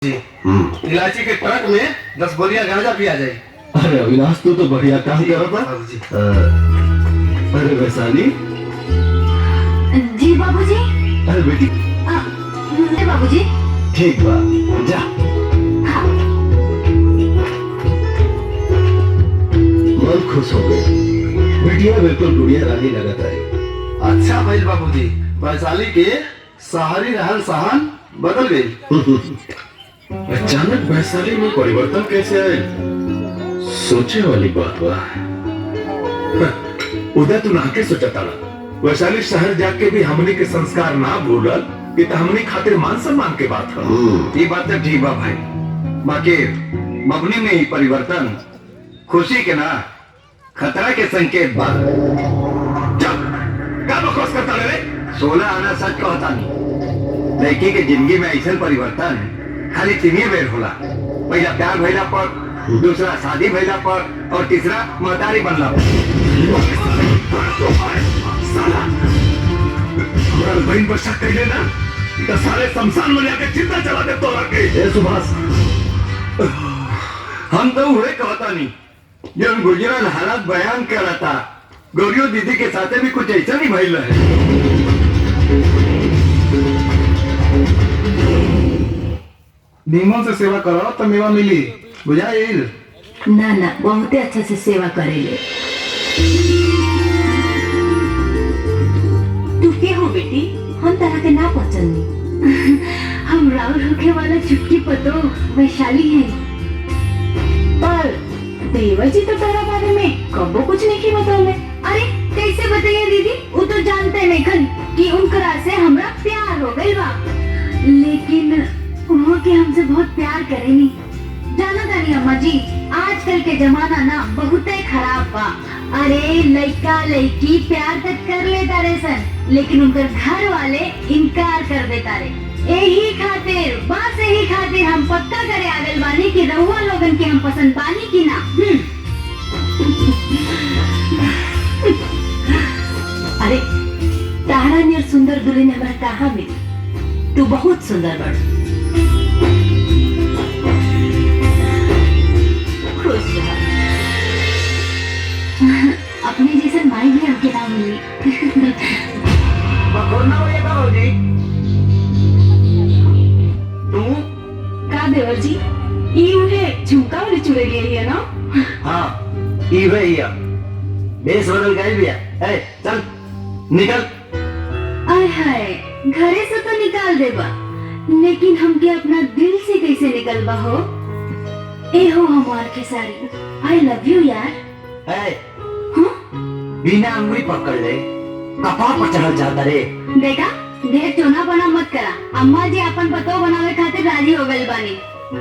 जी इलायची के ट्रक में 10 गोलियां गांजा भी आ जाए। अरे अविनाश तो बढ़िया काम कर रहा था। अरे वैशाली। जी बाबूजी। अरे बेटी। बाबूजी। ठीक बा जा। हाँ। मन खुश हो गए, बेटिया बिल्कुल गुड़िया रानी लगत है। अच्छा भाई बाबूजी, वैशाली के शहरी रहन सहन बदल गई। अचानक वैशाली में परिवर्तन कैसे आए? सोचे वाली बात बा। उदय तू नाके सोचता ना, वैशाली शहर जाके भी हमनी के संस्कार ना भूलल, ये तो हमनी खातिर मान सम्मान के बात है। ये बात तो ठीक बा भाई, बाकी मबनी में ही परिवर्तन खुशी के ना खतरा के संकेत बा। क्या बकवास करता रे? 16 आना सच कहता नहीं। लड़की के जिंदगी में ऐसा परिवर्तन खाली 3 बेर होला। पहला प्यार भइला पर, दूसरा शादी भइला पर, और तीसरा महतारी बनला पर। साला बहन पर शक कैले ना, तो सारे शमशान में जाके चिंता चला दे तोरा के। ए सुभाष, हम तो हुए कहता नहीं, जो गुजरल हालात बयान करता। गौरियो दीदी के साथे भी कुछ ऐसा नहीं भइल है। निमन से सेवा करो तो मेवा मिली, बुझाइल? ना ना, बहुत अच्छा से सेवा करेले। तू के हो बेटी? हम तरह के ना पहचानी। हम राउर होके वाला चुटकी पतो वैशाली है। पर देवर जी तो तेरा बारे में कबो कुछ नहीं बतौले। अरे कैसे बताइए दीदी, वो तो जानते नहीं खन कि उनकरा से हमरा प्यार हो गई बा। लेकिन वो के हमसे बहुत प्यार करेनी। जाना तानी अम्मा जी, आजकल के जमाना ना बहुत खराब बा। अरे लड़का लड़की प्यार तक कर लेता रे सन, लेकिन उनकर घर वाले इनकार कर देता रे। यही खातिर, बस यही खातिर हम पक्का करे आगल बानी कि रहुआ लोगन के हम पसंद पानी की ना। अरे तारा नियर सुंदर दुल्हन हमरा कहाँ मिली? तू बहुत सुंदर बड़। खुश रह। अपने जैसे माई भी हमके ना मिली। बखोरना हो ये बाबूजी। तू? का देवर जी, ई उन्हें झुमका वाली चुड़ैली है ना? हाँ, ई वही है। बेस बदल गई भी है। चल निकल। आय हाय, घरे से तो निकाल देबा, लेकिन हमके अपना दिल से कैसे निकलबा हो? ए हो हमार खेसारी, आई लव यू यार। हाँ? बिना अंगुली पकड़ ले, कपार पर चढ़ल जाता रे। बेटा ढेर चोना बना मत करा। अम्मा जी अपन पतो बनावे खातिर राजी हो गइल बानी।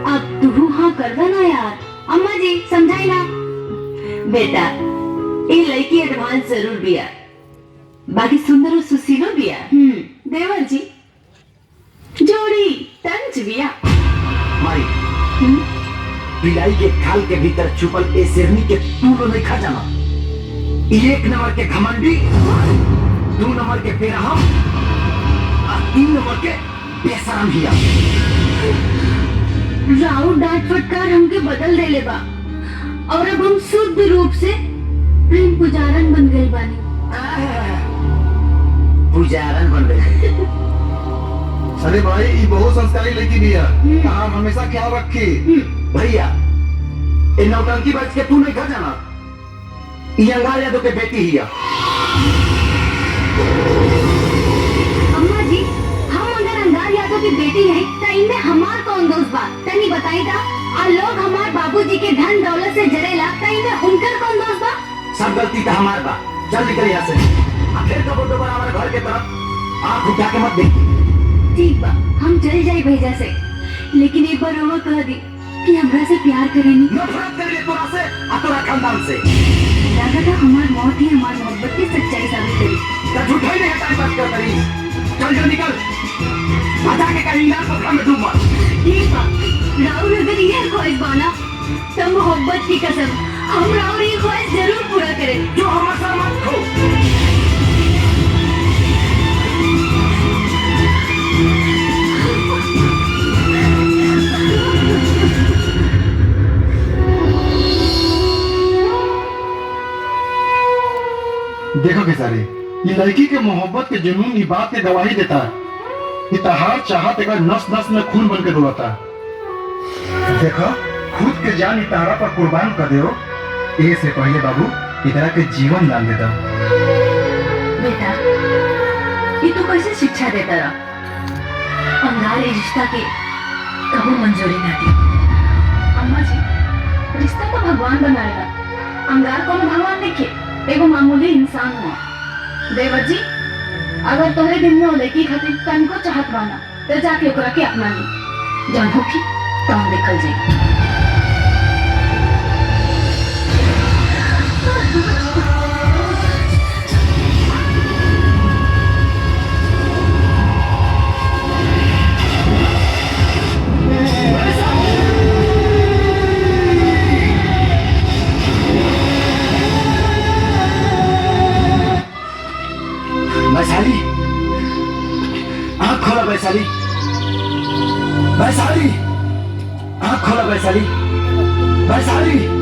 अब तू हाँ कर दे ना यार। अम्मा जी समझाई ना। बेटा ये लड़की एडवांस जरूर बिया, बाकी सुंदर और सुशीलो बिया। देवर जी जोड़ी तंज बिया। माई, बिलाई के खाल के भीतर छुपल ए शेरनी के तू लो नहीं खा जाना। 1 नंबर के घमंडी, 2 नंबर के बेरहम, और 3 नंबर के बेशरम हिया। राउर डांट फटकार हमके बदल देले बा, और अब हम शुद्ध रूप से प्रेम पुजारन बन गए बानी। पुजारन बन गए। अरे भाई, ये बहुत संस्कारी लड़की भी है, कहा हमेशा ख्याल रखी। भैया ए नौटंकी बच के तू नहीं खा जाना। ये अंगार यादव के बेटी हिया। अम्मा जी, हम अगर अंगार यादव की बेटी है तो इनमें हमार कौन दोस्त बा? तनी बताई दा। आ लोग हमार बाबूजी के धन दौलत से जरेला, तो इनमें उनकर कौन दोस्त बा? सब गलती था हमार बा। चल निकल यहाँ से। फिर कबो दोबारा हमारे घर के तरफ आँख उठा के मत देख। ठीक बा, हम चल जाए भैया से, लेकिन एक बार वो कह दी कि हमरा से प्यार करेनी। नफरत कर ले तोरा से और तोरा खानदान से। लगा था हमार मौत ही हमार मोहब्बत की सच्चाई साबित करी। क्या झूठा ही नहीं है, टाइम पास कर रही। चल चल निकल, बता के कहीं ना पत्थर में डूब मत। ठीक बा, राहुल अगर ये ख्वाहिश बाना तो मोहब्बत की कसम हम राहुल ये ख्वाहिश जरूर पूरा करें। जो हमारा मत खो। देखो खेसारी, ये लड़की के मोहब्बत के जुनून ई बात के गवाही देता है कि तहार चाहत एक नस नस में खून बन के दौड़ता। देखो खुद के जान इतारा पर कुर्बान कर दो, ये से पहले बाबू इतरा के जीवन दान दे दो। बेटा, ये तू कैसे शिक्षा देता रहा? अंगार ये रिश्ता के कबू मंजूरी ना दी। अम्मा जी, रिश्ता तो भगवान बनाएगा, अंगार को भगवान देखे, एगो मामूली इंसान हुआ। देवर जी, अगर तोहरे दिन में लड़की खातिर तनको चाहत बाना तो जाके ओकरा के अपना ली, जब होखी तो हम निकल जाए। वैशाली, आँख खोला वैशाली, वैशाली, आँख खोला वैशाली, वैशाली।